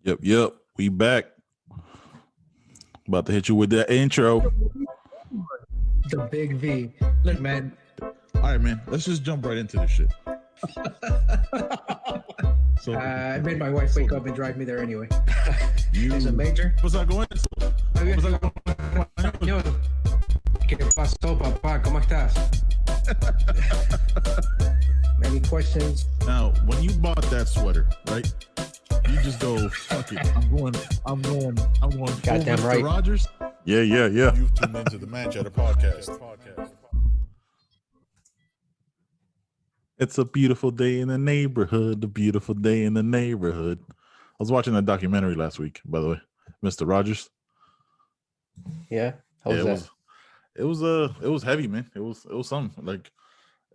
Yep. We back. About to hit you with that intro. The big V. Look, man. All right, man. Let's just jump right into this shit. So I made my wife wake up and drive me there anyway. you It's a major. what's that going? Yo, ¿qué pasó, papá? ¿Cómo estás? Any questions? Now, when you bought that sweater, right? You just go, fuck it. I'm going Goddamn full right. Mr. Rogers. Yeah. You've tuned into the Man Chatter Podcast. It's a beautiful day in the neighborhood. A beautiful day in the neighborhood. I was watching that documentary last week, by the way, Mr. Rogers. Yeah. How was that? It was heavy, man. It was something. Like,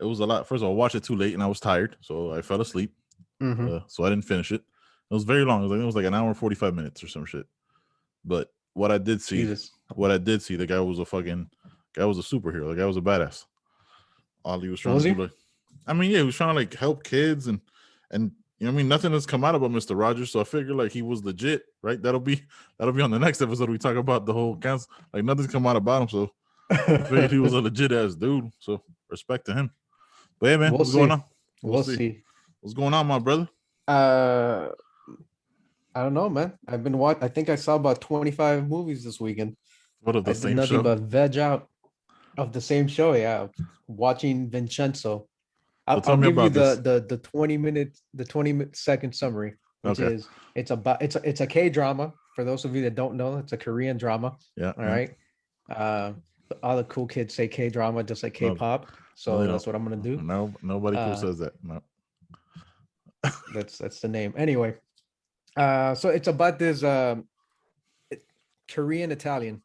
it was a lot. First of all, I watched it too late and I was tired, so I fell asleep. So I didn't finish it. It was very long. It was like an hour and 45 minutes or some shit. But what I did see, the guy was a superhero. The guy was a badass. All he was trying to do, like, he was trying to like help kids and you know, nothing has come out about Mr. Rogers, so I figured like he was legit, right? That'll be on the next episode. We talk about the whole council. Like, nothing's come out about him, so I figured he was a legit ass dude. So respect to him. But yeah, man, what's going on? We'll see. What's going on, my brother? I don't know, man. I've been watching. I think I saw about 25 movies this weekend. What of the same show? Nothing but veg out of the same show. Yeah, watching Vincenzo. I'll give you the 20-second summary, which is it's a K-drama. For those of you that don't know, it's a Korean drama. Yeah. All right. All the cool kids say K-drama just like K-pop. So that's what I'm gonna do. No, nobody cool says that. No. That's the name. Anyway, so it's about this Korean Italian.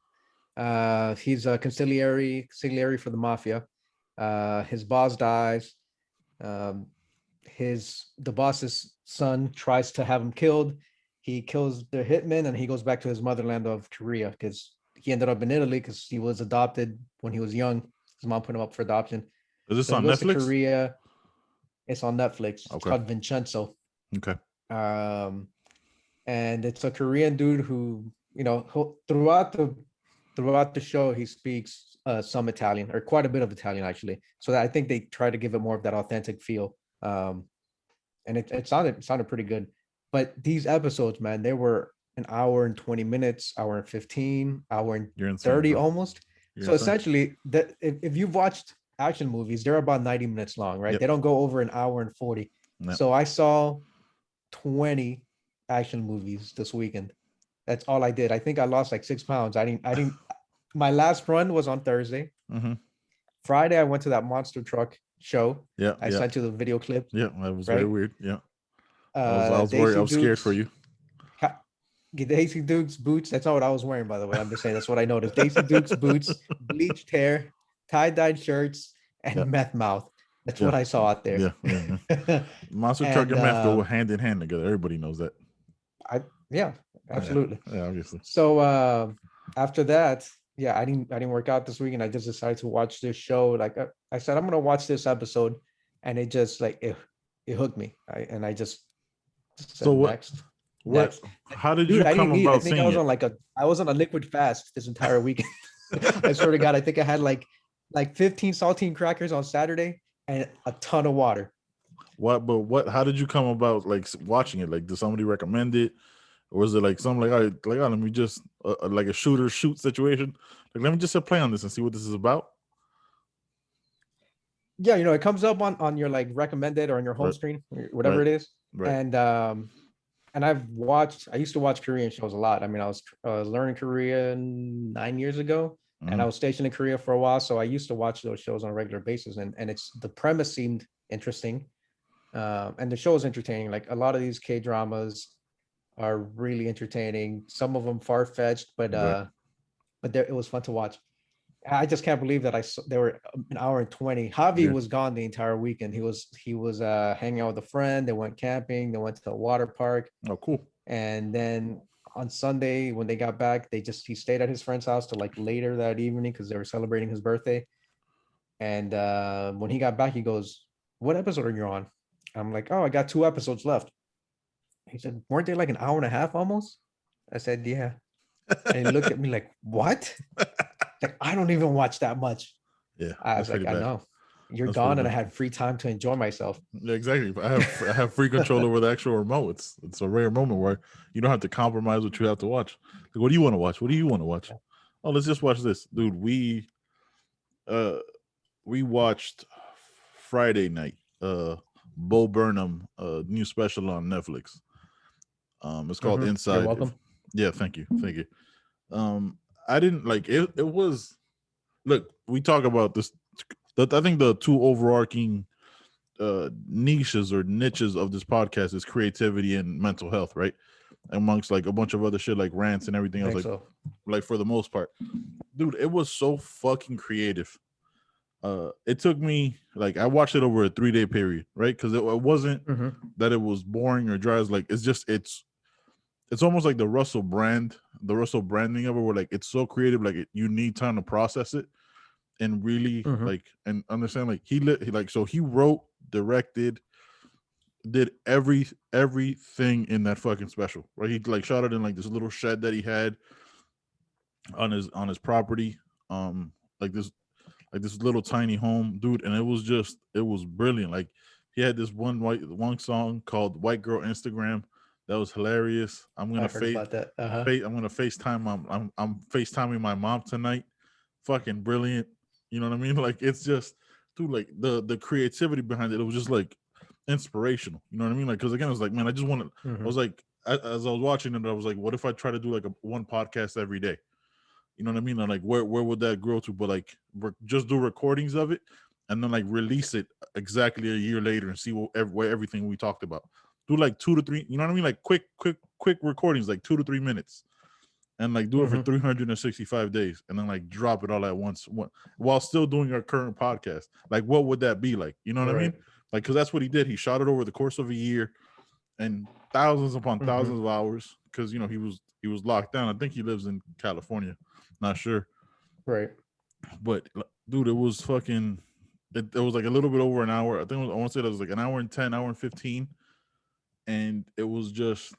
He's a consigliere for the mafia. His boss dies. The boss's son tries to have him killed. He kills the hitman and he goes back to his motherland of Korea because he ended up in Italy because he was adopted when he was young. His mom put him up for adoption. Is this on Netflix? Korea. It's on Netflix. Okay. It's called Vincenzo. Okay. And it's a Korean dude who, you know, throughout the show he speaks some Italian, or quite a bit of Italian actually. So that I think they try to give it more of that authentic feel. And it sounded pretty good. But these episodes, man, they were an hour and 20 minutes, hour and 15, hour and 30 almost. So essentially, that if you've watched action movies, they're about 90 minutes long, right? Yep. They don't go over an hour and 40. No. So I saw 20 action movies this weekend. That's all I did. I think I lost like 6 pounds. I didn't. My last run was on Thursday. Mm-hmm. Friday, I went to that monster truck show. Yeah. I sent you the video clip. Yeah, that was very weird. Yeah. I was Daisy worried. I was scared for you. Daisy Dukes boots. That's not what I was wearing, by the way. I'm just saying that's what I noticed. Daisy Dukes boots, bleached hair, tie-dyed shirts, and meth mouth. That's what I saw out there. Yeah. Monster truck and meth go hand in hand together. Everybody knows that. Absolutely. Yeah, obviously. So after that, I didn't work out this week, and I just decided to watch this show. Like I said, I'm gonna watch this episode, and it just like it hooked me. I just said, so next. How did you come about seeing it? I was on a liquid fast this entire weekend. I swear to God, I think I had like 15 saltine crackers on Saturday and a ton of water. How did you come about like watching it? Like, did somebody recommend it? Or was it like something like, let me just like a shoot situation? Like, let me just hit play on this and see what this is about. Yeah, you know, it comes up on your like recommended or on your home screen, whatever it is. Right. And I used to watch Korean shows a lot. I mean, I was learning Korean 9 years ago, and I was stationed in Korea for a while. So I used to watch those shows on a regular basis, and the premise seemed interesting. And the show is entertaining. Like, a lot of these K-dramas are really entertaining. Some of them far-fetched, but it was fun to watch. I just can't believe that they were an hour and 20. Javi was gone the entire weekend. He was hanging out with a friend. They went camping. They went to a water park. Oh, cool. And then on Sunday, when they got back, he stayed at his friend's house till like later that evening because they were celebrating his birthday. And when he got back, he goes, "What episode are you on?" I'm like, "Oh, I got 2 episodes left." He said, weren't they like an hour and a half almost? I said, yeah. And he looked at me like, what? Like, I don't even watch that much. Yeah, I that's was like, pretty I bad. know. You're That's pretty gone and I bad. had free time to enjoy myself. Yeah, exactly. I have free control over the actual remote. It's a rare moment where you don't have to compromise what you have to watch. Like, what do you want to watch? What do you want to watch? Oh, let's just watch this, dude. Uh we watched Friday night. Bo Burnham new special on Netflix. It's called You're Inside. welcome. Yeah, thank you, thank you. I didn't like it. It was look. We talk about this. I think the two overarching niches or niches of this podcast is creativity and mental health, right? Amongst like a bunch of other shit like rants and everything I else, think so. like for the most part, dude, it was so fucking creative. It took me like I watched it over a 3-day period, right? Because it wasn't that it was boring or dry. It's like it's almost like the Russell branding of it, where like it's so creative, like you need time to process it and really like and understand. Like he wrote, directed, did everything in that fucking special, right? He like shot it in like this little shed that he had on his property, like this little tiny home, dude, and it was brilliant. Like he had this one song called "White Girl Instagram" that was hilarious. I heard about that. I'm gonna FaceTime. I'm FaceTiming my mom tonight. Fucking brilliant. You know what I mean? Like it's just, dude, like the creativity behind it. It was just like inspirational. You know what I mean? Like because again, I was like, man, I just wanted. I was like, as I was watching it, I was like, what if I try to do like one podcast every day? You know what I mean? And like where would that grow to? But like just do recordings of it and then like release it exactly a year later and see where everything we talked about. Do like 2 to 3, you know what I mean? Like quick recordings, like 2 to 3 minutes. And like do it for 365 days and then like drop it all at once while still doing our current podcast. Like what would that be like? You know what I mean? Like because that's what he did. He shot it over the course of a year and thousands upon thousands of hours because you know he was locked down. I think he lives in California. Not sure. Right. But dude, it was fucking it was like a little bit over an hour. I think I want to say that was like an hour and 10, hour and 15. And it was just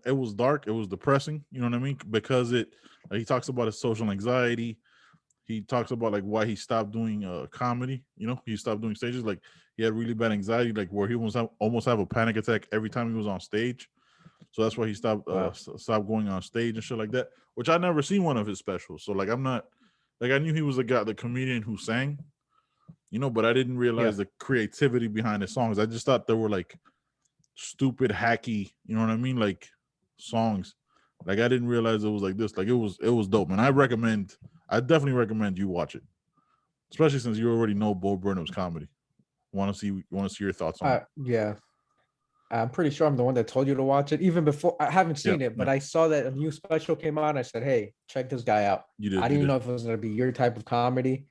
it was dark, it was depressing, you know what I mean? Because he talks about his social anxiety. He talks about like why he stopped doing comedy, you know, he stopped doing stages. Like he had really bad anxiety, like where he almost have a panic attack every time he was on stage. So that's why he stopped going on stage and shit like that, which I never seen one of his specials. So like I'm not like I knew he was the comedian who sang, you know, but I didn't realize the creativity behind his songs. I just thought they were like stupid, hacky, you know what I mean? Like songs. Like I didn't realize it was like this. Like it was dope. And I definitely recommend you watch it. Especially since you already know Bo Burnham's comedy. Want to see your thoughts on it? Yeah. I'm pretty sure I'm the one that told you to watch it. Even before I haven't seen it, but I saw that a new special came out. And I said, "Hey, check this guy out." You did. I didn't know if it was going to be your type of comedy,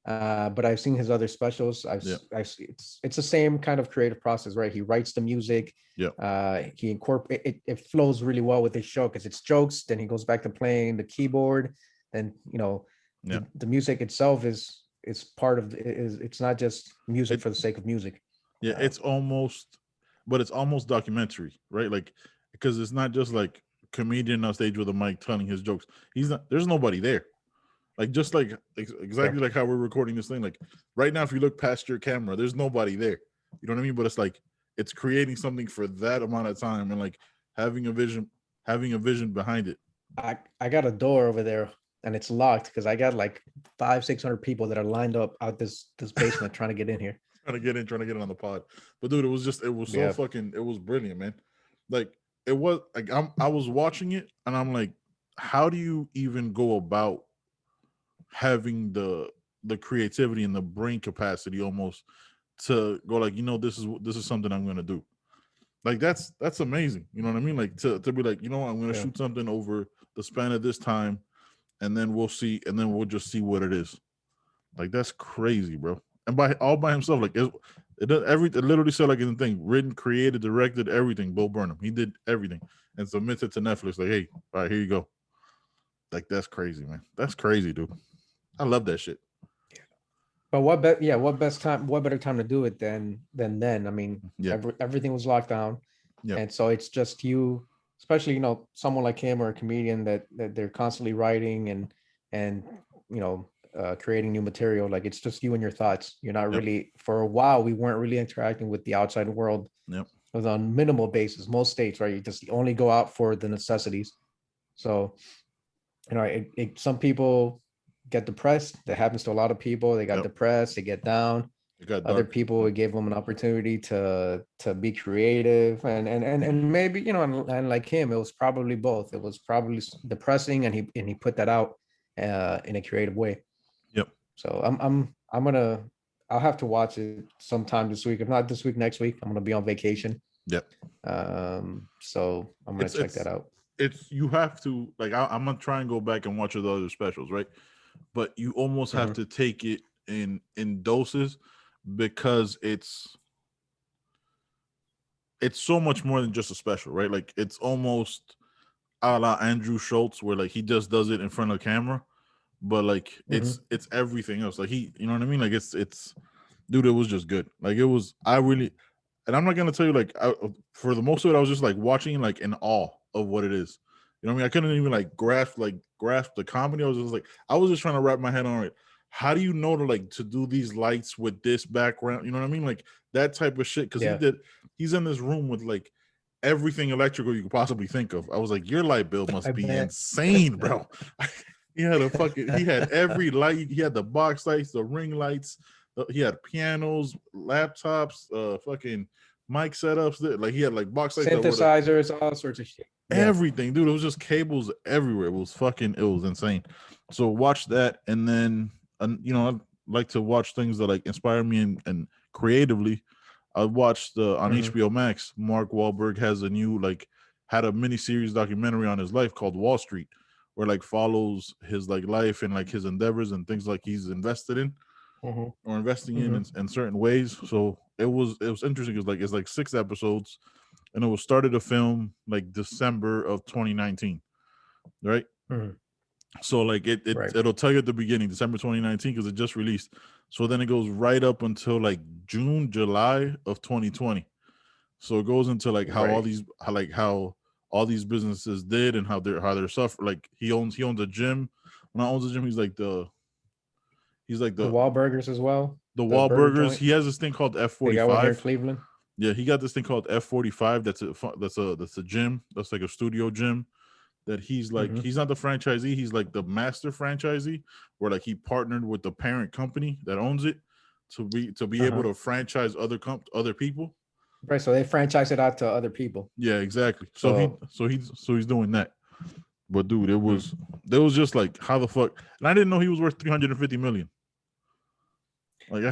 but I've seen his other specials. I see it's the same kind of creative process, right? He writes the music. He incorporate it flows really well with his show because it's jokes. Then he goes back to playing the keyboard. Then you know, the music itself is part of it's not just music for the sake of music. Yeah, it's almost documentary, right? Like because it's not just like comedian on stage with a mic telling his jokes. There's nobody there. Like just like exactly like how we're recording this thing. Like right now, if you look past your camera, there's nobody there. You know what I mean? But it's like it's creating something for that amount of time and like having a vision behind it. I got a door over there and it's locked because I got like 500-600 people that are lined up out this basement trying to get in here. Trying to get in on the pod. But dude, it was so fucking, it was brilliant, man. Like it was like I was watching it and I'm like, how do you even go about having the creativity and the brain capacity almost to go like, you know, this is something I'm gonna do. Like that's amazing. You know what I mean? Like to be like, you know, I'm gonna shoot something over the span of this time and then we'll see, and then we'll just see what it is. Like that's crazy, bro. And all by himself, like it literally said like in the thing, written, created, directed, everything. Bo Burnham, he did everything and submitted to Netflix. Like, hey, all right, here you go. Like that's crazy, man. That's crazy, dude. I love that shit. But what better time to do it than then? I mean, everything was locked down. Yep. And so it's just you, especially, you know, someone like him or a comedian that they're constantly writing and you know, creating new material. Like it's just you and your thoughts. You're not really, for a while, we weren't really interacting with the outside world. Yep. It was on minimal basis. Most states, right? You just only go out for the necessities. So, you know, some people get depressed. That happens to a lot of people. They got depressed, they get down. It got Other dark. people, it gave them an opportunity to be creative, and maybe, you know, and like him, it was probably both. It was probably depressing, and he put that out in a creative way. Yep. So I'll have to watch it sometime this week. If not this week, next week. I'm gonna be on vacation. Yep. So I'm gonna check that out. It's, you have to, like, I'm gonna try and go back and watch the other specials, right? But you almost have to take it in doses, because it's so much more than just a special, right? Like it's almost a la Andrew Schultz, where like he just does it in front of the camera, but like it's everything else. Like he, you know what I mean? Like it's dude, it was just good. Like it was, I really, and I'm not gonna tell you, like for the most of it, I was just like watching like in awe of what it is. You know what I mean? I couldn't even like grasp the comedy. I was just trying to wrap my head on it. How do you know to do these lights with this background? You know what I mean? Like that type of shit. Because he's in this room with like everything electrical you could possibly think of. I was like, your light bill must be insane, bro. He had every light. He had the box lights, the ring lights. He had pianos, laptops, fucking mic setups. Like he had like box lights, synthesizers, all sorts of shit. Everything, dude. It was just cables everywhere. It was insane. So watch that, and then you know, I like to watch things that like inspire me and creatively. I watched on HBO Max. Mark Wahlberg has a new had a mini-series documentary on his life called Wall Street, where like follows his like life and like his endeavors and things like he's invested in or investing in certain ways. So it was interesting. It's like 6 episodes, and it was started to film like December of 2019, right? So like it'll tell you at the beginning, December 2019, because it just released. So then it goes right up until like June, July of 2020. So it goes into like how all these businesses did and how they're suffering. Like he owns a gym. When I owns a gym, he's like the Wahlburgers as well. The Wahlburgers. He has this thing called F45 here in Cleveland. Yeah, he got this thing called F45. That's a gym. That's like a studio gym. That he's like he's not the franchisee. He's like the master franchisee, where like he partnered with the parent company that owns it to be able to franchise other people. Right. So they franchise it out to other people. Yeah, exactly. So he's doing that. But dude, it was just like, how the fuck? And I didn't know he was worth 350 million. Like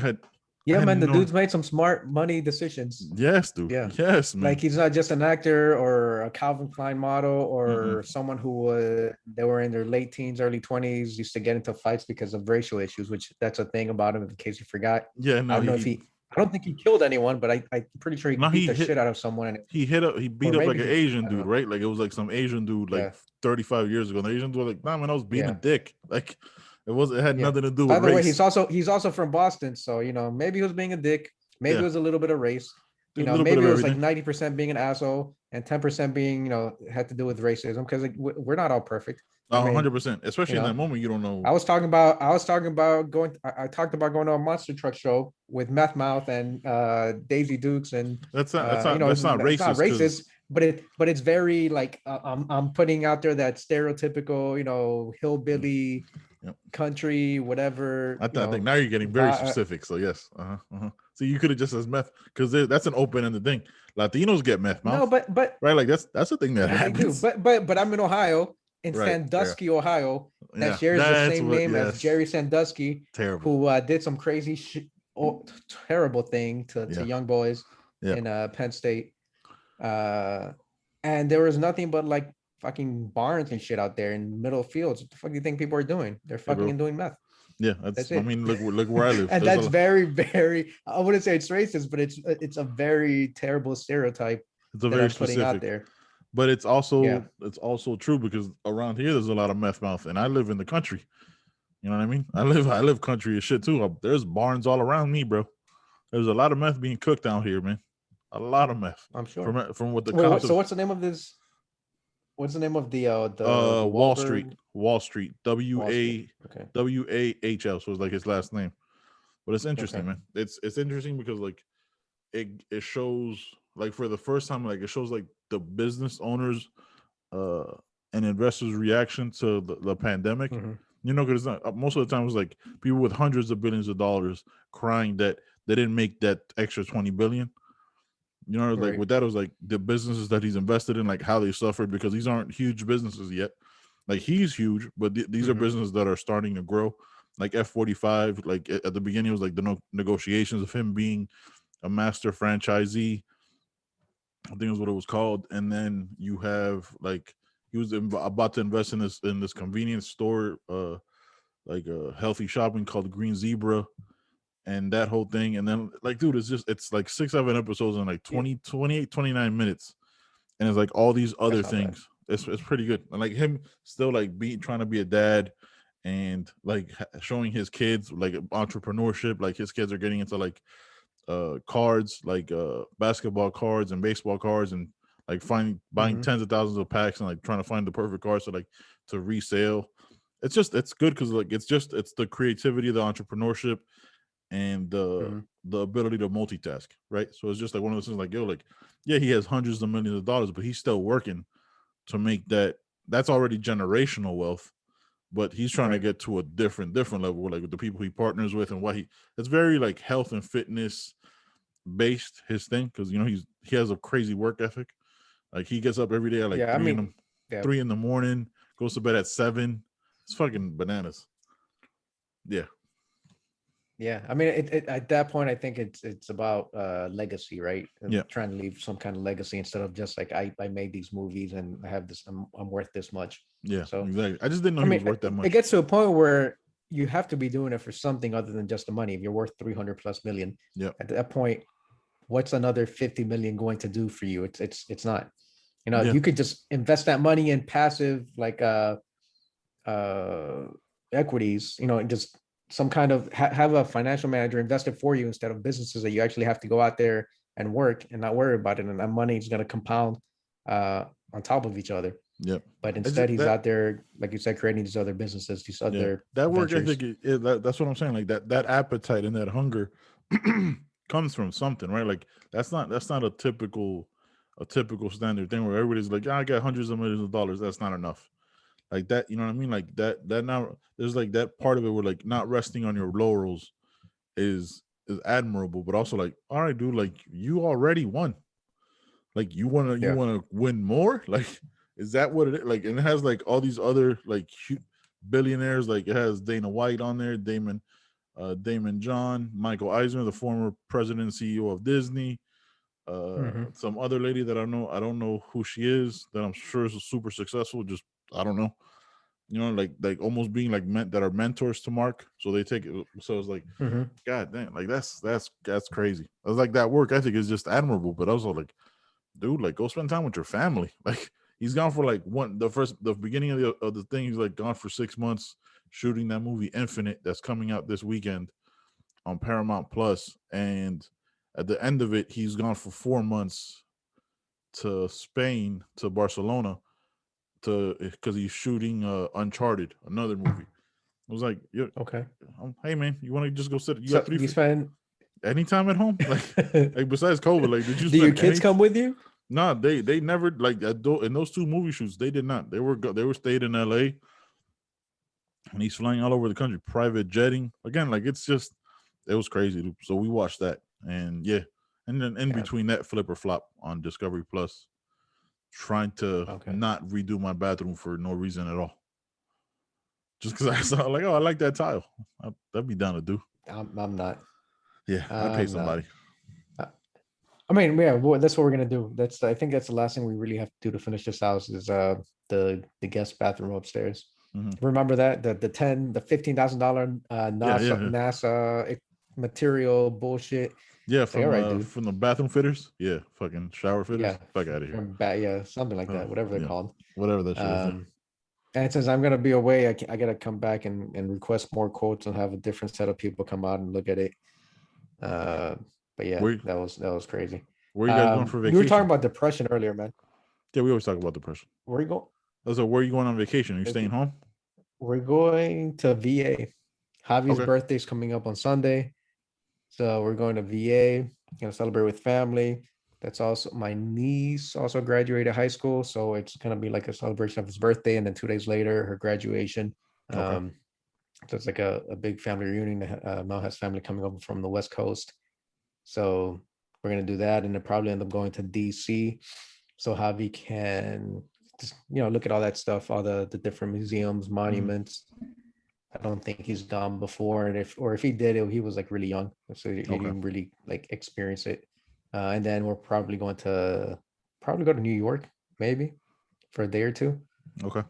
the dude's made some smart money decisions. Yes, dude. Yeah. Yes, man. Like he's not just an actor or a Calvin Klein model or someone who they were in their late teens, early 20s, used to get into fights because of racial issues, which that's a thing about him, in case you forgot. Yeah, no, I don't think he killed anyone, but I'm pretty sure he beat the shit out of someone. He beat up like an Asian dude, right? Like it was like some Asian dude 35 years ago. And the Asian dude was like, nah, man, I was beating a dick. Like it had nothing to do with race. By the way, he's also from Boston, so you know, maybe he was being a dick, maybe it was a little bit of race. You know, maybe it was like 90% being an asshole and 10% being, you know, had to do with racism, because like, we're not all perfect. 100%, especially in that moment, you don't know. I talked about going to a monster truck show with Meth Mouth and Daisy Dukes, and that's not racist, but it's very like I'm putting out there that stereotypical, you know, hillbilly country, whatever. I think now you're getting very specific. So yes, So you could have just as meth, because that's an open-ended thing. Latinos get meth mouth. No, but right, like that's the thing that happens. But I'm in Ohio. In Sandusky, Ohio, that shares the same name as Jerry Sandusky, who did some crazy terrible thing to young boys in Penn State. And there was nothing but like fucking barns and shit out there in middle fields. What the fuck do you think people are doing? They're fucking doing meth. Yeah, that's it. I mean, look where I live. And that's very, very, I wouldn't say it's racist, but it's a very terrible stereotype. It's a very specific putting out there. But it's also true, because around here there's a lot of meth mouth, and I live in the country. You know what I mean? I live country as shit too. There's barns all around me, bro. There's a lot of meth being cooked out here, man. A lot of meth. I'm sure. From what the Wait, cops. so what's the name of this? What's the name of the Wall Street. Wall Street. Wall Street. Okay. WAHL. So it's like his last name. But it's interesting, Okay. man. It's interesting because like it shows like for the first time, like it shows like the business owners and investors' reaction to the pandemic. Mm-hmm. You know, because most of the time it was like people with hundreds of billions of dollars crying that they didn't make that extra 20 billion. You know, like Right. with that, it was like the businesses that he's invested in, like how they suffered because these aren't huge businesses yet. Like he's huge, but these are businesses that are starting to grow. Like F45, like at the beginning, it was like the negotiations of him being a master franchisee. I think is what it was called. And then you have like he was about to invest in this convenience store, like a healthy shopping called Green Zebra, and that whole thing. And then like, dude, it's like 6-7 episodes in like 28, 29 minutes, and it's like all these other things. It's pretty good. And like him still like trying to be a dad, and like showing his kids like entrepreneurship. Like his kids are getting into like cards, like basketball cards and baseball cards, and like buying tens of thousands of packs and like trying to find the perfect cards to resale. It's good because like it's the creativity, the entrepreneurship, and the ability to multitask, right? So it's just like one of those things like, yo, like, yeah, he has hundreds of millions of dollars, but he's still working to make that's already generational wealth, but he's trying to get to a different level, like with the people he partners with, and it's very like health and fitness based, his thing, because you know he has a crazy work ethic. Like he gets up every day at like 3 in the morning, goes to bed at 7. It's fucking bananas. Yeah. Yeah, I mean, it at that point, I think it's about legacy, right? Yeah, trying to leave some kind of legacy instead of just like I made these movies and I have this, I'm worth this much. Yeah, so exactly. I just didn't know he was worth that much. It gets to a point where you have to be doing it for something other than just the money. If you're worth 300 plus million, at that point, what's another 50 million going to do for you? It's not. You know, you could just invest that money in passive like equities. You know, and just some kind of have a financial manager invest it for you instead of businesses that you actually have to go out there and work and not worry about it, and that money is going to compound on top of each other. Yep. But instead he's out there, like you said, creating these other businesses, these other that work ventures. ethic. That's what I'm saying. Like that appetite and that hunger comes from something, right? Like that's not a typical standard thing where everybody's like, I got hundreds of millions of dollars. That's not enough. Like that, you know what I mean? Like that now there's like that part of it where like not resting on your laurels is admirable, but also like, all right, dude, like you already won. Like you wanna win more? Like, is that what it is? Like, and it has like all these other like billionaires, like it has Dana White on there, Damon John, Michael Eisner, the former president and CEO of Disney. Some other lady that I don't know who she is, that I'm sure is super successful. Just I don't know, you know, like almost being like that are mentors to Mark. So they take it. So it's like, God damn, like that's crazy. I was like, that work ethic is just admirable, but also like, dude, like go spend time with your family. Like he's gone for like the beginning of the thing. He's like gone for 6 months shooting that movie Infinite that's coming out this weekend on Paramount Plus, and at the end of it, he's gone for 4 months to Spain, to Barcelona, because he's shooting Uncharted, another movie. I was like, okay, hey man, you want to just go sit? You so got 3. You spend any time at home, like besides COVID, like did you? Do your kids come with you? No, they never like in those 2 movie shoots. They did not. They were stayed in LA, and he's flying all over the country, private jetting again. Like it was crazy. So we watched that, and and then in between that, flip or flop on Discovery Plus, trying to not redo my bathroom for no reason at all. Just because I saw like, oh, I like that tile. That'd be down to do. I'm not. Yeah, I'd pay somebody. I mean, yeah, well, that's what we're gonna do. I think that's the last thing we really have to do to finish this house is the guest bathroom upstairs. Remember that the $15,000 NASA material bullshit. Yeah, from the bathroom fitters. Yeah, fucking shower fitters. Yeah, fuck out of here. Something like that. Whatever they're called. Whatever that shit is. And since I'm gonna be away, I gotta come back and request more quotes and have a different set of people come out and look at it. But yeah, that was crazy. Where you guys going for vacation? We were talking about depression earlier, man. Yeah, we always talk about depression. Where you go? So where are you going on vacation? Are you staying home? We're going to VA. Javi's Okay. birthday's coming up on Sunday. So we're going to VA, gonna celebrate with family. That's also my niece also graduated high school. So it's gonna be like a celebration of his birthday, and then 2 days later, her graduation. Okay. So it's like a big family reunion. Mel has family coming over from the West Coast. So we're gonna do that, and then probably end up going to DC. So Javi can just look at all that stuff, all the different museums, monuments. I don't think he's gone before, and if he did it, he was like really young, so he didn't really like experience it. And then we're probably going to go to New York, maybe for a day or two. Okay.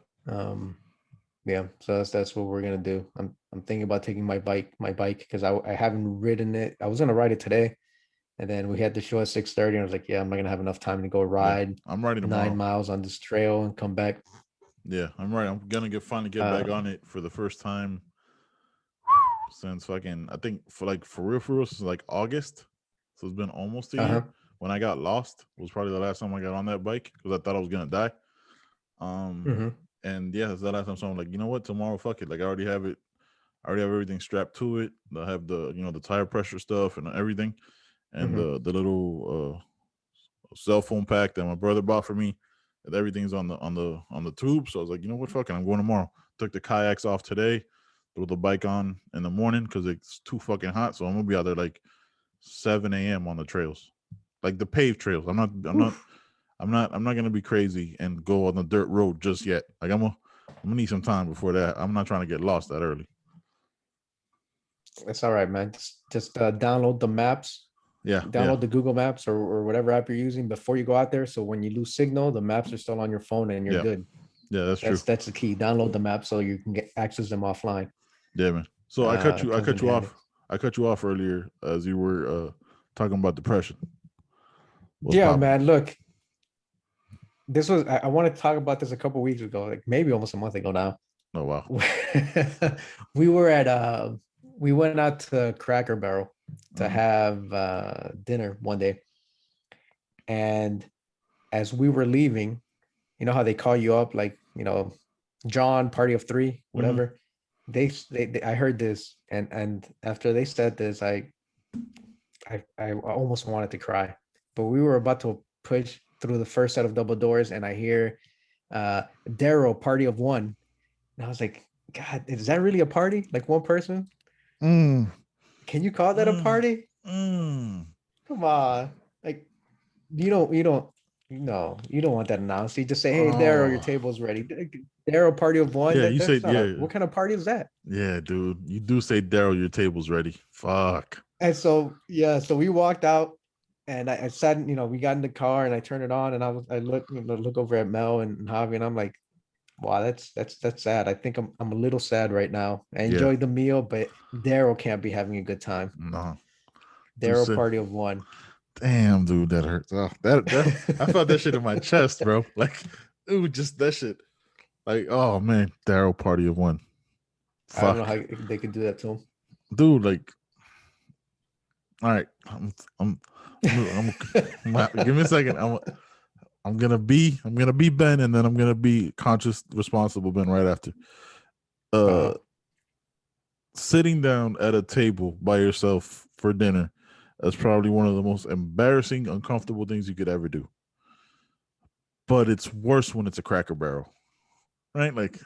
Yeah, so that's what we're gonna do. I'm thinking about taking my bike because I haven't ridden it. I was gonna ride it today, and then we had the show at 6:30, and I was like, yeah, I'm not gonna have enough time to go ride. Yeah, I'm riding tomorrow. 9 miles on this trail and come back. Yeah, I'm right. I'm gonna finally get back on it for the first time since fucking, I think for real since like August. So it's been almost a year. When I got lost was probably the last time I got on that bike because I thought I was gonna die. And yeah, that's the last time. So I'm like, you know what? Tomorrow, fuck it. Like I already have it. I already have everything strapped to it. I have the the tire pressure stuff and everything, and the little cell phone pack that my brother bought for me. And everything's on the tube. So I was like, you know what? Fucking, I'm going tomorrow. Took the kayaks off today. Threw the bike on in the morning because it's too fucking hot. So I'm gonna be out there like 7 a.m. on the trails, like the paved trails. I'm not gonna be crazy and go on the dirt road just yet. Like I'm gonna need some time before that. I'm not trying to get lost that early. It's all right, man. Just download the maps. Yeah. Download the Google Maps or whatever app you're using before you go out there. So when you lose signal, the maps are still on your phone and you're good. Yeah, that's true. That's the key. Download the map so you can access them offline. Yeah, man. So I cut you off. I cut you off earlier as you were talking about depression. Man. Look, this was I wanted to talk about this a couple weeks ago, like maybe almost a month ago now. Oh wow. We were at we went out to Cracker Barrel to have dinner one day, and as we were leaving, you know how they call you up, like John, party of 3, whatever. They I heard this, and after they said this, I almost wanted to cry. But we were about to push through the first set of double doors, and I hear Darrel, party of 1, and I was like, God, is that really a party? Like one person? Can you call that a party? Come on, like you don't want that announced. You just say, hey, Darrel, your table's ready. Darrel, party of 1. Yeah, you say what kind of party is that? Yeah, dude, you do say, Darrel, your table's ready. Fuck. And so we walked out, and I sat. We got in the car, and I turned it on, and I look over at Mel and Javi, and I'm like, wow, that's sad. I think I'm a little sad right now. I enjoyed the meal, but Darrel can't be having a good time. No. Darrel, party of 1. Damn, dude, that hurts. Oh, that I felt that shit in my chest, bro. Like, ooh, just that shit. Like, oh man, Darrel, party of 1. Fuck. I don't know how they could do that to him, dude. Like, all right, I'm give me a second. I'm gonna be Ben, and then I'm gonna be conscious, responsible Ben right after. Sitting down at a table by yourself for dinner is probably one of the most embarrassing, uncomfortable things you could ever do. But it's worse when it's a Cracker Barrel, right? Like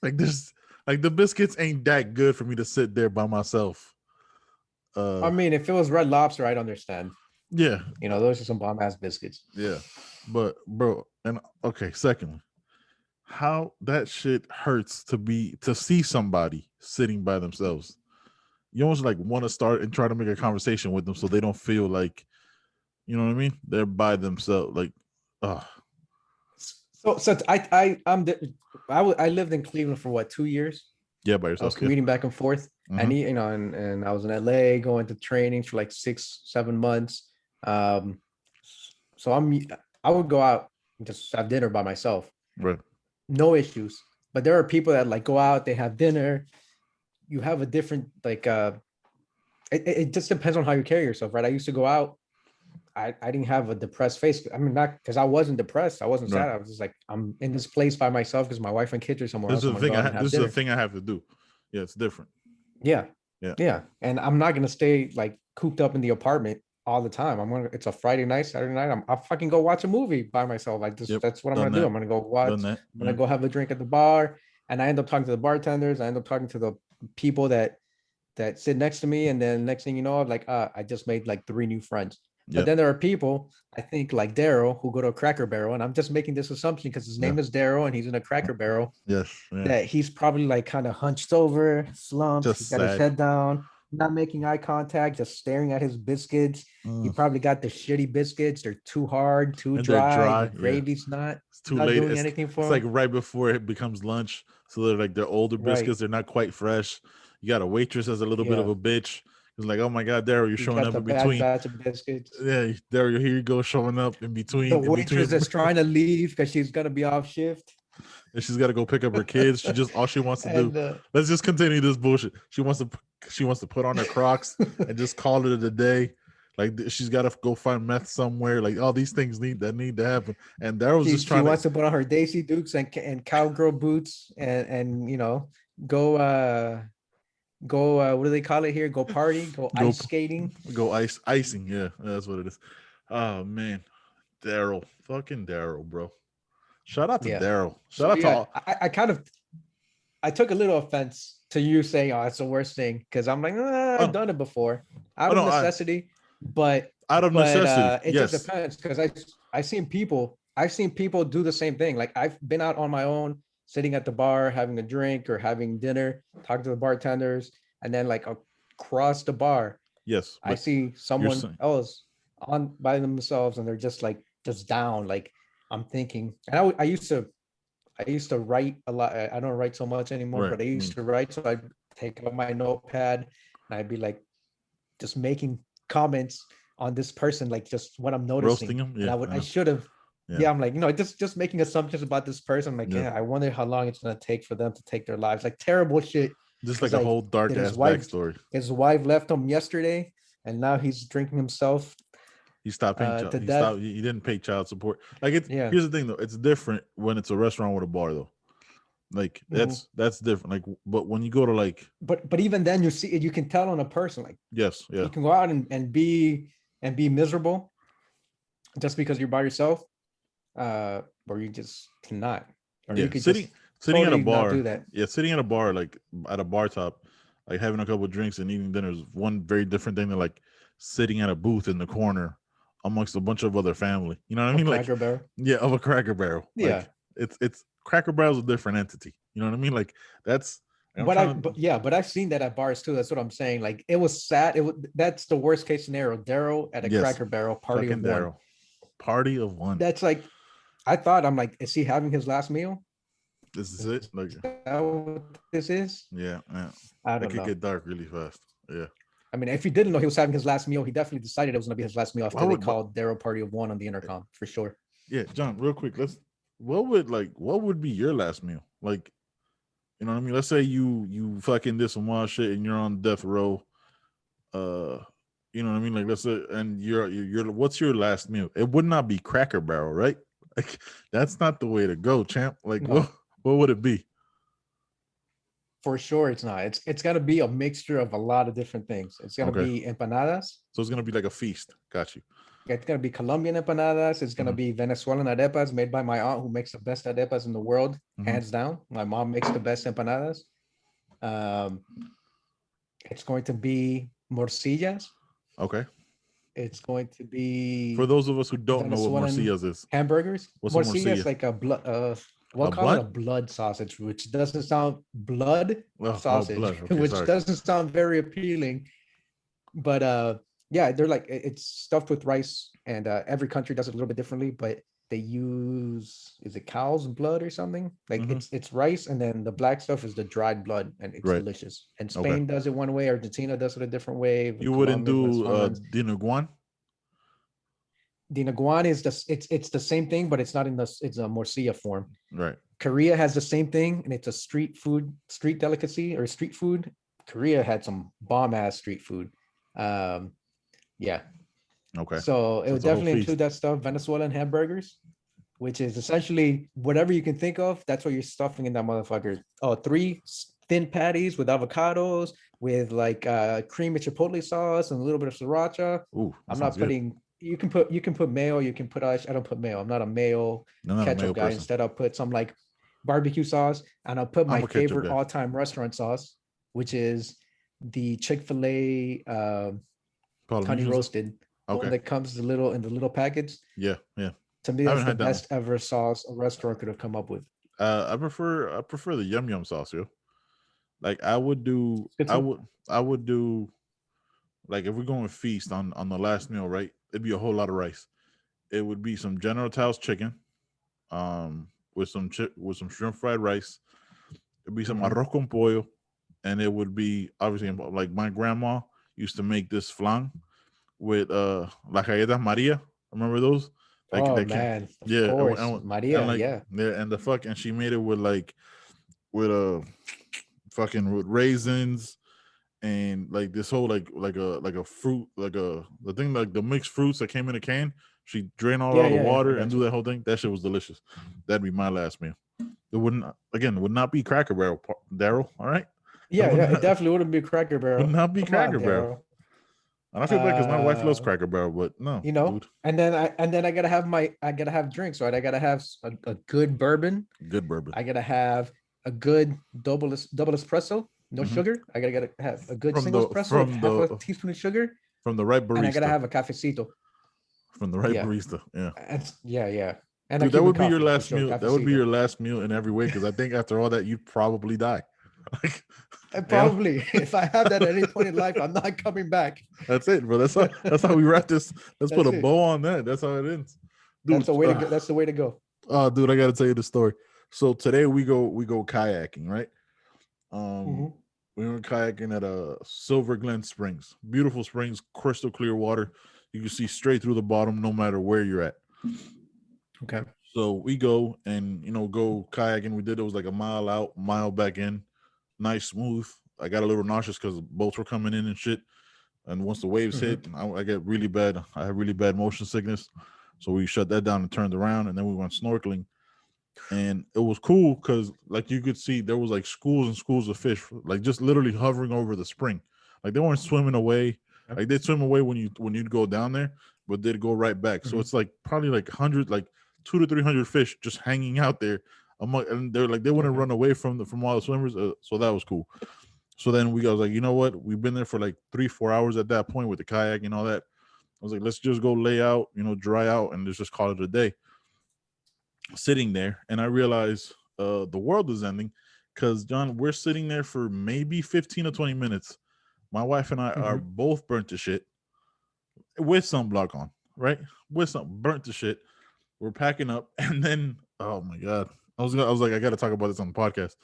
this, like the biscuits ain't that good for me to sit there by myself. I mean, if it was Red Lobster, I'd understand. Yeah, those are some bomb ass biscuits. Yeah, but bro, and okay. Secondly, how that shit hurts to see somebody sitting by themselves. You almost like want to start and try to make a conversation with them so they don't feel like, you know what I mean? They're by themselves. Like, So I lived in Cleveland for 2 years. Yeah, by yourself. I was commuting back and forth. And and I was in LA going to training for like 6-7 months. So I would go out and just have dinner by myself. Right. No issues. But there are people that like go out, they have dinner. You have a different it just depends on how you carry yourself, right? I used to go out. I didn't have a depressed face. I mean, not because I wasn't depressed. I wasn't sad. Right. I was just like, I'm in this place by myself because my wife and kids are somewhere This else. is I'm the gonna thing go out and have this is the dinner. thing I have to do. Yeah, it's different. Yeah. Yeah. Yeah. And I'm not gonna stay like cooped up in the apartment all the time. It's a Friday night, Saturday night. I'll fucking go watch a movie by myself. Like Yep. that's what I'm Done gonna do. that. I'm gonna go Done watch, that. I'm gonna go have a drink at the bar. And I end up talking to the bartenders. I end up talking to the people that sit next to me. And then next thing you know, I'm like, I just made like 3 new friends. But Yep. then there are people, I think like Darrel, who go to a Cracker Barrel, and I'm just making this assumption because his name is Darrel and he's in a Cracker Barrel, Yes. Yeah. that he's probably like kind of hunched over, slumped, Just he's got his sad. head down, not making eye contact, just staring at his biscuits. He probably got the shitty biscuits. They're too hard, too And they're dry. dry, The yeah. gravy's not It's too late. doing anything for it's him. like right before it becomes lunch. So they're like they're older Right. biscuits. They're not quite fresh. You got a waitress as a little bit of Yeah. a bitch. It's like, oh my God, Darrell, you're You showing got up the in bad between. batch of biscuits. Yeah, Darrell, here you go, showing up in between. The in waitress between. that's trying to leave because she's gonna be off shift. And she's got to go pick up her kids. She just all she wants to do. And Let's just continue this bullshit. She wants to put on her Crocs and just call it a day. Like she's got to go find meth somewhere. Like all these things need to happen. And Darrell's just trying she wants to put on her Daisy Dukes and cowgirl boots and you know go what do they call it here? Go party, go ice skating, go icing. Yeah, that's what it is. Oh man, Darrell, fucking Darrell, bro. Shout out to Darrell. Shout out to all. I took a little offense to you saying, "Oh, it's the worst thing," because I'm like, I've done it before out of necessity, but it just depends because I've seen people do the same thing. Like I've been out on my own, sitting at the bar, having a drink or having dinner, talking to the bartenders, and then like across the bar, yes, I see someone else on by themselves, and they're just down. Like I'm thinking, and I used to write a lot. I don't write so much anymore, but I used to write. So I'd take out my notepad and I'd be like, just making comments on this person, like just what I'm noticing. Roasting them. Yeah, and I should have. Yeah. I'm like, just making assumptions about this person. Like, I wonder how long it's gonna take for them to take their lives. Like terrible shit. Just like a whole dark ass backstory. His wife left him yesterday, and now he's drinking himself. He stopped paying he didn't pay child support. Like here's the thing though, it's different when it's a restaurant with a bar though. Like that's different. Like, but when you go to like but even then you can tell on a person, like you can go out and be miserable just because you're by yourself, or you just cannot. Or you could sitting at a bar. Do that. Yeah, sitting at a bar, like at a bar top, like having a couple of drinks and eating dinner is one very different thing than like sitting at a booth in the corner amongst a bunch of other family. You know what I mean? Cracker Barrel. Yeah, of a Cracker Barrel. Yeah. Like, it's Cracker Barrel's a different entity. You know what I mean? Like that's but I've seen that at bars too. That's what I'm saying. Like it was sad. That's the worst case scenario. Darrell at a Cracker Barrel party of one. Party of one. That's like, I thought, I'm like, is he having his last meal? This is it. Like, is that what this is? Yeah. I don't know. It could get dark really fast. Yeah. I mean, if he didn't know he was having his last meal, he definitely decided it was going to be his last meal after they called Darrell party of one on the intercom for sure. Yeah, John, real quick, what would be your last meal? Like, you know what I mean? Let's say you fucking did some wild shit and you're on death row. You know what I mean? Like, let's say, and you're what's your last meal? It would not be Cracker Barrel, right? Like, that's not the way to go, champ. Like, no. what would it be? For sure, it's not. It's got to be a mixture of a lot of different things. It's going to be empanadas. So it's going to be like a feast. Got you. It's going to be Colombian empanadas. It's going to be Venezuelan arepas made by my aunt, who makes the best arepas in the world, hands down. My mom makes the best empanadas. It's going to be morcillas. Okay. It's going to be, for those of us who don't know what morcillas is. Hamburgers. What's morcilla is like a blood. We'll call it a blood sausage, which doesn't sound sausage, okay, which doesn't sound very appealing. But they're like, it's stuffed with rice, and every country does it a little bit differently. But they use, is it cow's blood or something? Like it's rice, and then the black stuff is the dried blood, and it's delicious. And Spain does it one way, Argentina does it a different way. You wouldn't do dinaguan? Dinaguan is it's the same thing, but it's not it's a morcilla form. Right. Korea has the same thing, and it's a street delicacy or street food. Korea had some bomb ass street food. Yeah. Okay. So it would It's a whole definitely feast. include that stuff, Venezuelan hamburgers, which is essentially whatever you can think of. That's what you're stuffing in that motherfucker. Oh, 3 thin patties with avocados, with like cream and chipotle sauce and a little bit of sriracha. Ooh, that I'm sounds not good. putting. You can put mayo. You can put. I don't put mayo. I'm not a mayo I'm not a ketchup mayo guy. person. Instead, I'll put some like barbecue sauce, and I'll put my I'm a ketchup favorite guy. all-time restaurant sauce, which is the Chick-fil-A honey Polynesian sauce? roasted, the one Okay. that comes in the little package. Yeah. To me, I that's haven't the had that one. best ever sauce a restaurant could have come up with. I prefer the yum yum sauce, yo. Like I would do It's good too. I would do like if we're going feast on the last meal, right? It'd be a whole lot of rice. It would be some General Tso's chicken, with some shrimp fried rice. It'd be some Mhm. arroz con pollo, and it would be obviously like my grandma used to make this flan with la galletas Maria. Remember those? Like Oh they can, man, of yeah, course, and Maria. like Yeah. yeah, and the fuck, and she made it with like with fucking with raisins and like this whole like a fruit like the thing like the mixed fruits that came in a can. She drain all Yeah, the yeah, yeah. I water and got do you. that whole thing. That shit was delicious. That'd be my last meal. It would not be Cracker Barrel, Darrel. All right, it Yeah, yeah. It definitely wouldn't be Cracker would Barrel. not be Come on, Cracker Barrel. Daryl. And I feel bad because my wife loves Uh, Cracker Barrel, but no, dude, and then I gotta have drinks, right? I gotta have a good bourbon. good bourbon. I gotta have a good double espresso, no Mhm. sugar. Gotta have a good From single the espresso with half a teaspoon of sugar, right and I gotta barista, have a cafecito. from the right Yeah, barista. Yeah, yeah, and a dude, that Cuban would be your coffee for last sure, meal. That would be cafecito. your last meal in every way because I think after all that you'd probably die. Like, And you know, probably, if I have that at any point in life, I'm not coming back. that's it, bro. That's how we wrap this. Let's put That's a it. bow on that. That's how it ends, That's dude. the way to go. That's the way to go. Dude, I gotta tell you the story. So today we go kayaking, right? Um, Mhm. we went kayaking at Silver Glen Springs. Beautiful springs, crystal clear water. You can see straight through the bottom, no matter where you're at. Okay. So we go and go kayaking. We did it was like a mile out, mile back in, nice smooth. I got a little nauseous because boats were coming in and shit. And once the waves Mhm. hit, I get really bad. I have really bad motion sickness. So we shut that down and turned around, and then we went snorkeling. And it was cool because like you could see there was like schools and schools of fish, like just literally hovering over the spring. Like they weren't swimming away. Okay. Like they'd swim away when you'd go down there, but they'd go right back. So Mhm. it's like probably like 100, like 200 to 300 fish just hanging out there. And they're like they wouldn't Okay. run away from all the swimmers. So that was cool. So then I was like, you know what? We've been there for like 3-4 hours at that point with the kayak and all that. I was like, let's just go lay out, dry out, and let's just call it a day. Sitting there, and I realized the world is ending because John, we're sitting there for maybe 15 or 20 minutes. My wife and I are Mhm. both burnt to shit with sunblock on, right? With some burnt to shit. We're packing up, and then oh my god, I was like, I got to talk about this on the podcast.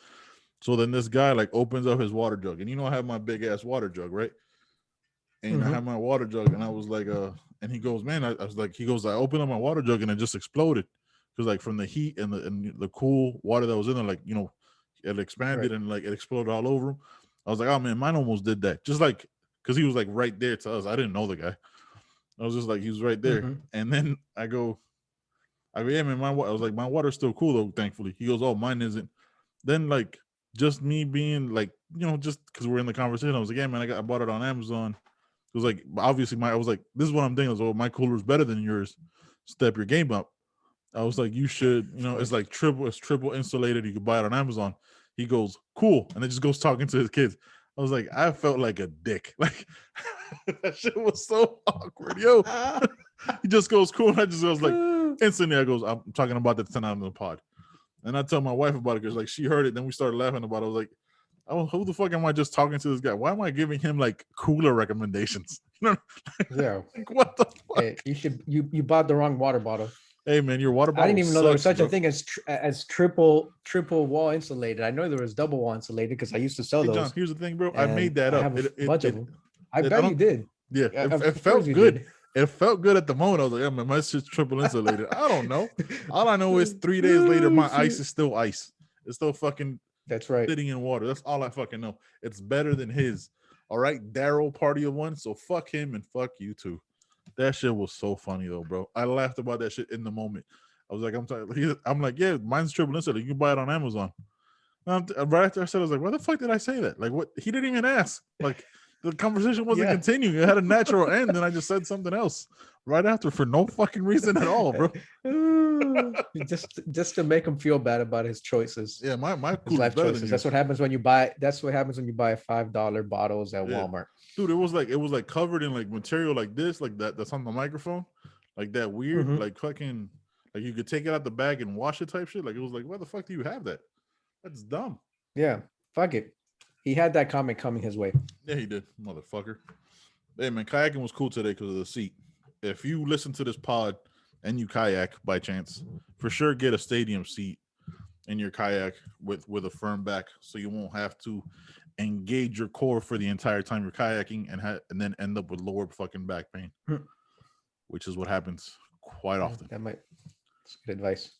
So then this guy like opens up his water jug, and I have my big ass water jug, right? And I Mhm. have my water jug, and I was like, and he goes, man, I was like, I opened up my water jug, and it just exploded because like from the heat and the cool water that was in there, like it expanded Right. and like it exploded all over him. I was like, oh man, mine almost did that, just like because he was like right there to us. I didn't know the guy. I was just like, he was right there, Mhm. and then I go, yeah, man, I was like, my water's still cool though, thankfully. He goes, oh, mine isn't. Then like just me being like, just because we're in the conversation, I was like, yeah, man, I bought it on Amazon. It was like obviously I was like, this is what I'm thinking. I was like, oh, my cooler's better than yours. Step your game up. I was like, you should, it's like triple insulated. You could buy it on Amazon. He goes, cool. And it just goes talking to his kids. I was like, I felt like a dick. Like that shit was so awkward. Yo. He just goes, cool. And I just was like, instantly I goes, I'm talking about that tonight on the pod. And I tell my wife about it because like she heard it. Then we started laughing about it. I was like, oh, who the fuck am I just talking to this guy? Why am I giving him like cooler recommendations? Yeah. Like, what the fuck? Hey, you bought the wrong water bottle. Hey man, your water bottle I didn't even know there was sucks, such bro. a thing as triple wall insulated. I know there was double wall insulated because I used to sell Hey those. John, here's the thing, bro. I made that I up. have a bunch of them. I bet don't- you did. Yeah, Of it course felt you good. did. It felt good at the moment. I was like, yeah, man, my shit's triple insulated. I don't know. All I know is 3 days later, my ice is still ice. It's still fucking That's right. sitting in water. That's all I fucking know. It's better than his. All right, Darrel party of one. So fuck him and fuck you too. That shit was so funny though, bro. I laughed about that shit in the moment. I was like, I'm like, yeah, mine's triple instant. You can buy it on Amazon. Right after I said, I was like, why the fuck did I say that? Like, what? He didn't even ask. Like, the conversation wasn't continuing. It had a natural end, and I just said something else right after for no fucking reason at all, bro. just to make him feel bad about his choices. Yeah, my his life choices. That's what happens when you buy. That's what happens when you buy $5 bottles at Walmart. Dude, it was like covered in like material like this, like that's on the microphone, like that weird, like fucking, like you could take it out the bag and wash it type shit. Like it was like, why the fuck do you have that? That's dumb. Yeah, fuck it. He had that comment coming his way. Yeah, he did, motherfucker. Hey man, kayaking was cool today because of the seat. If you listen to this pod and you kayak by chance, for sure get a stadium seat in your kayak with a firm back, so you won't have to engage your core for the entire time you're kayaking and then end up with lower fucking back pain, which is what happens quite often. That's good advice.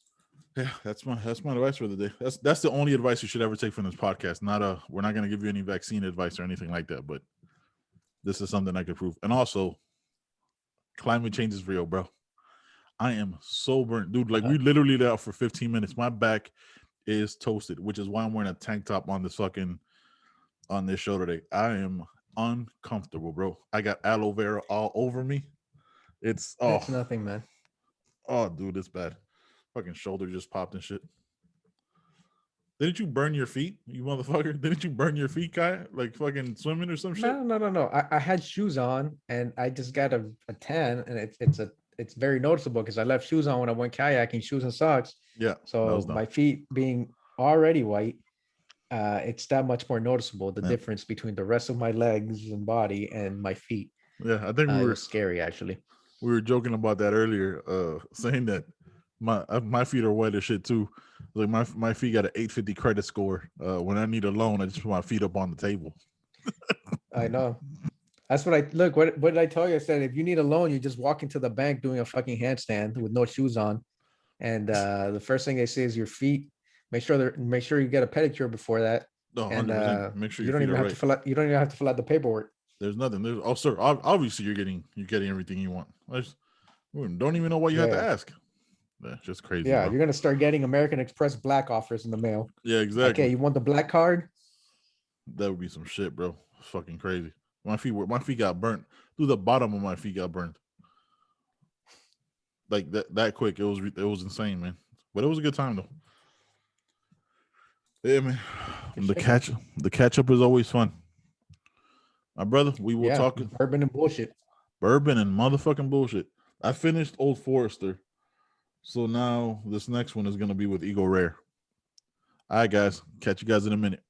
Yeah, that's my advice for the day. That's the only advice you should ever take from this podcast. We're not going to give you any vaccine advice or anything like that, but this is something I could prove. And also, climate change is real, bro. I am so burnt, dude. Like we literally did out for 15 minutes. My back is toasted, which is why I'm wearing a tank top on this show today. I am uncomfortable, bro. I got aloe vera all over me. It's nothing, man. Oh, dude, it's bad. Fucking shoulder just popped and shit. Didn't you burn your feet, you motherfucker? Didn't you burn your feet, Kai? Like fucking swimming or some shit? No. I had shoes on and I just got a tan, and it's very noticeable because I left shoes on when I went kayaking, shoes and socks. Yeah. So my feet being already white, it's that much more noticeable, the difference between the rest of my legs and body and my feet. Yeah, I think it was scary actually. We were joking about that earlier, saying that my feet are white as shit too. Like my feet got an 850 credit score. When I need a loan, I just put my feet up on the table. I know. That's what what did I tell you? I said, if you need a loan, you just walk into the bank doing a fucking handstand with no shoes on. And the first thing they say is your feet. Make sure you get a pedicure before that. No, and make sure you don't even have to fill out. You don't even have to fill out the paperwork. There's nothing. Sir, obviously you're getting everything you want. Don't even know why you have to ask. That's just crazy. Yeah, bro. You're gonna start getting American Express black offers in the mail. Yeah, exactly. Okay, you want the black card? That would be some shit, bro. It's fucking crazy. My feet got burnt. Through the bottom of my feet got burnt. Like that quick. It was insane, man. But it was a good time though. Yeah, man. The catch up is always fun. My brother, we will talk bourbon and bullshit. Bourbon and motherfucking bullshit. I finished Old Forester. So now this next one is going to be with Eagle Rare. All right, guys. Catch you guys in a minute.